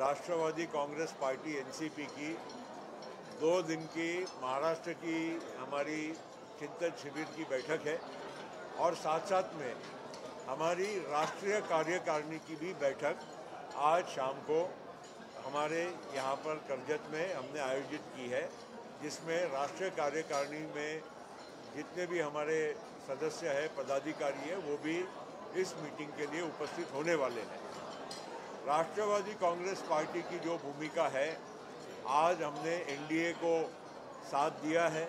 राष्ट्रवादी Congress party NCP की 2 दिन की महाराष्ट्र की हमारी चिंतन शिविर की बैठक है और साथ साथ में हमारी राष्ट्रीय कार्यकारिणी की भी बैठक आज शाम को हमारे यहाँ पर करजत में हमने आयोजित की है, जिसमें राष्ट्रीय कार्यकारिणी में जितने भी हमारे सदस्य हैं, पदाधिकारी हैं, वो भी इस मीटिंग के लिए उपस्थित होने वाले हैं। राष्ट्रवादी कांग्रेस पार्टी की जो भूमिका है, आज हमने एनडीए को साथ दिया है।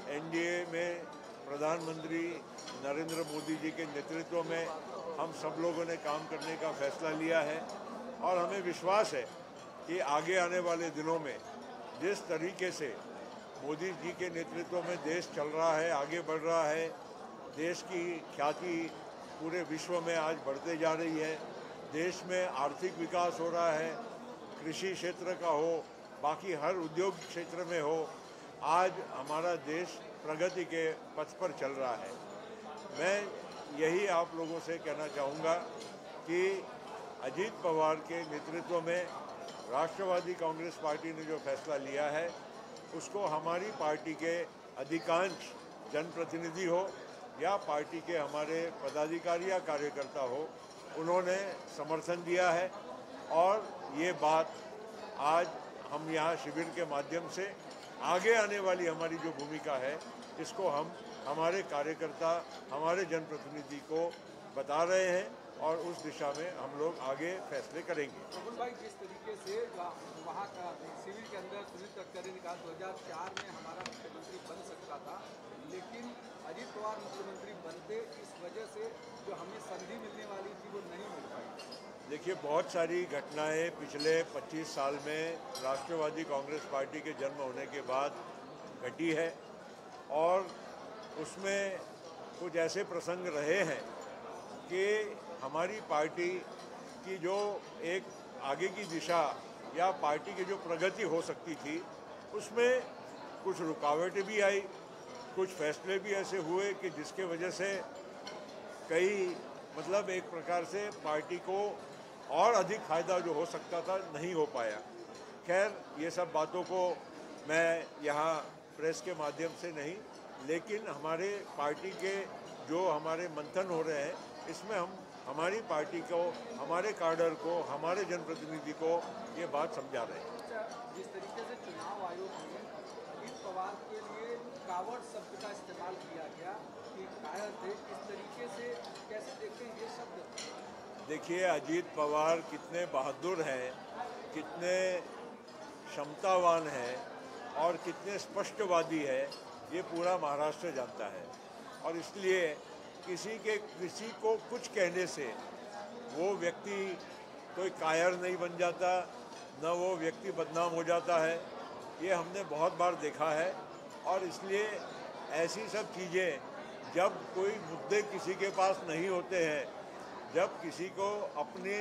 एनडीए में प्रधानमंत्री नरेंद्र मोदी जी के नेतृत्व में हम सब लोगों ने काम करने का फैसला लिया है और हमें विश्वास है कि आगे आने वाले दिनों में जिस तरीके से मोदी जी के नेतृत्व में देश चल रहा है, आगे बढ़ रहा है, देश की ख्याति पूरे विश्व में आज बढ़ते जा रही है, देश में आर्थिक विकास हो रहा है, कृषि क्षेत्र का हो, बाकी हर उद्योग क्षेत्र में हो, आज हमारा देश प्रगति के पथ पर चल रहा है। मैं यही आप लोगों से कहना चाहूँगा कि अजीत पवार के नेतृत्व में राष्ट्रवादी कांग्रेस पार्टी ने जो फैसला लिया है, उसको हमारी पार्टी के अधिकांश जनप्रतिनिधि हो या पार्टी के हमारे पदाधिकारी या कार्यकर्ता हो, उन्होंने समर्थन दिया है। और ये बात आज हम यहाँ शिविर के माध्यम से आगे आने वाली हमारी जो भूमिका है, इसको हम हमारे कार्यकर्ता, हमारे जनप्रतिनिधि को बता रहे हैं और उस दिशा में हम लोग आगे फैसले करेंगे। प्रफुल्ल भाई, जिस तरीके से वहाँ का शिविर के अंदर सुनील तटकरे ने कहा 2004 में हमारा मुख्यमंत्री बन सकता था, लेकिन अजीत पवार मुख्यमंत्री बनते, इस वजह से जो हमें संधि मिलने वाली थी वो नहीं मिल पाई। देखिए, बहुत सारी घटनाएं पिछले 25 साल में राष्ट्रवादी कांग्रेस पार्टी के जन्म होने के बाद घटी है और उसमें कुछ ऐसे प्रसंग रहे हैं कि हमारी पार्टी की जो एक आगे की दिशा या पार्टी की जो प्रगति हो सकती थी, उसमें कुछ रुकावटें भी आई, कुछ फैसले भी ऐसे हुए कि जिसके वजह से कई मतलब एक प्रकार से पार्टी को और अधिक फायदा जो हो सकता था नहीं हो पाया। खैर, ये सब बातों को मैं यहाँ प्रेस के माध्यम से नहीं, लेकिन हमारे पार्टी के जो हमारे मंथन हो रहे हैं, इसमें हम हमारी पार्टी को, हमारे कार्डर को, हमारे जनप्रतिनिधि को ये बात समझा रहे हैं। जिस तरीके से चुनाव आयोग ने अजीत पवार के लिए कावड़ शब्द का इस्तेमाल किया गया कि कायर थे, इस तरीके से कैसे देखते हैं ये शब्द? देखिए, अजीत पवार कितने बहादुर हैं, कितने क्षमतावान हैं और कितने स्पष्टवादी है, ये पूरा महाराष्ट्र जानता है। और इसलिए किसी को कुछ कहने से वो व्यक्ति कोई कायर नहीं बन जाता, न वो व्यक्ति बदनाम हो जाता है। ये हमने बहुत बार देखा है और इसलिए ऐसी सब चीज़ें, जब कोई मुद्दे किसी के पास नहीं होते हैं, जब किसी को अपने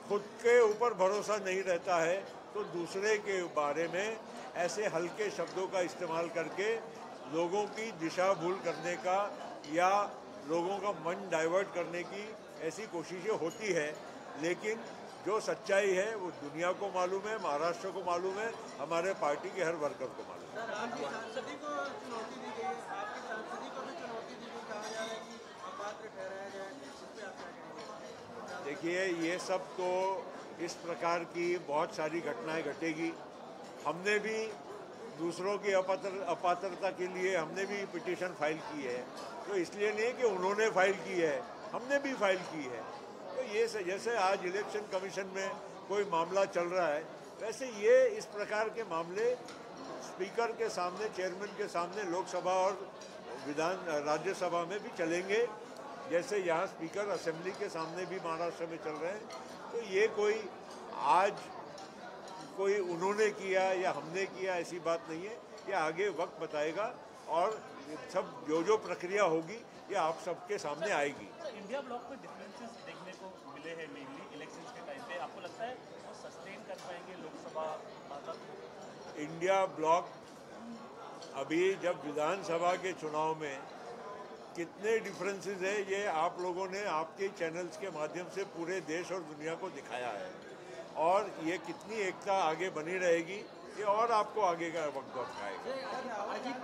खुद के ऊपर भरोसा नहीं रहता है, तो दूसरे के बारे में ऐसे हल्के शब्दों का इस्तेमाल करके लोगों की दिशा भूल करने का या लोगों का मन डाइवर्ट करने की ऐसी कोशिशें होती है। लेकिन जो सच्चाई है वो दुनिया को मालूम है, महाराष्ट्र को मालूम है, हमारे पार्टी के हर वर्कर को मालूम है। सर, आपकी सांसदी को चुनौती दी गई है, आपकी सांसदी को भी चुनौती दी गई, कहा जा रहा है कि अपात्र ठहराया जाए, इस पर आप क्या कहेंगे? देखिए, ये सब तो इस प्रकार की बहुत सारी घटनाएं घटेगी। हमने भी दूसरों की अपात्रता के लिए हमने भी पिटीशन फाइल की है, तो इसलिए नहीं कि उन्होंने फाइल की है, हमने भी फाइल की है। तो ये जैसे आज इलेक्शन कमीशन में कोई मामला चल रहा है, वैसे ये इस प्रकार के मामले स्पीकर के सामने, चेयरमैन के सामने लोकसभा और राज्यसभा में भी चलेंगे, जैसे यहाँ स्पीकर असेंबली के सामने भी महाराष्ट्र में चल रहे हैं। तो ये कोई आज कोई उन्होंने किया या हमने किया ऐसी बात नहीं है, ये आगे वक्त बताएगा और सब जो प्रक्रिया होगी ये आप सबके सामने आएगी। इंडिया ब्लॉक में डिफरेंसेस देखने को मिले हैं मेनली इलेक्शंस के टाइम पे, आपको लगता है वो सस्टेन कर पाएंगे लोकसभा तक? इंडिया ब्लॉक अभी जब विधानसभा के चुनाव में कितने डिफरेंसेस है, ये आप लोगों ने आपके चैनल्स के माध्यम से पूरे देश और दुनिया को दिखाया है। और ये कितनी एकता आगे बनी रहेगी ये और आपको आगे का वक्त बताएगा। अजीत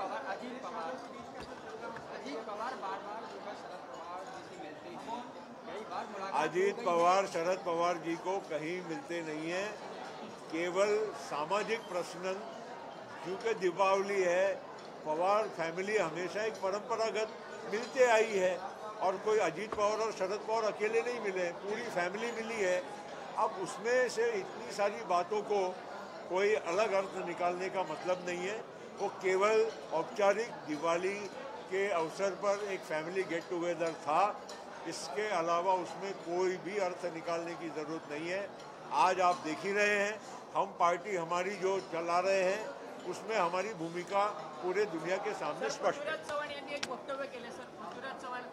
पवार बार बार जो है शरद पवार जी से मिलते हैं, कई बार मुलाकात अजीत पवार शरद पवार जी को कहीं मिलते नहीं हैं, केवल सामाजिक प्रश्न, क्योंकि दीपावली है, पवार फैमिली हमेशा एक परंपरागत मिलते आई है और कोई अजीत पवार और शरद पवार अकेले नहीं मिले, पूरी फैमिली मिली है। अब उसमें से इतनी सारी बातों को कोई अलग अर्थ निकालने का मतलब नहीं है, वो केवल औपचारिक दिवाली के अवसर पर एक फैमिली गेट टुगेदर था, इसके अलावा उसमें कोई भी अर्थ निकालने की ज़रूरत नहीं है। आज आप देख ही रहे हैं, हम पार्टी हमारी जो चला रहे हैं उसमें हमारी भूमिका पूरे दुनिया के सामने स्पष्ट है। पृथ्वीराज चव्हाण यांनी एक वक्तव्य केले सर, पृथ्वीराज चव्हाण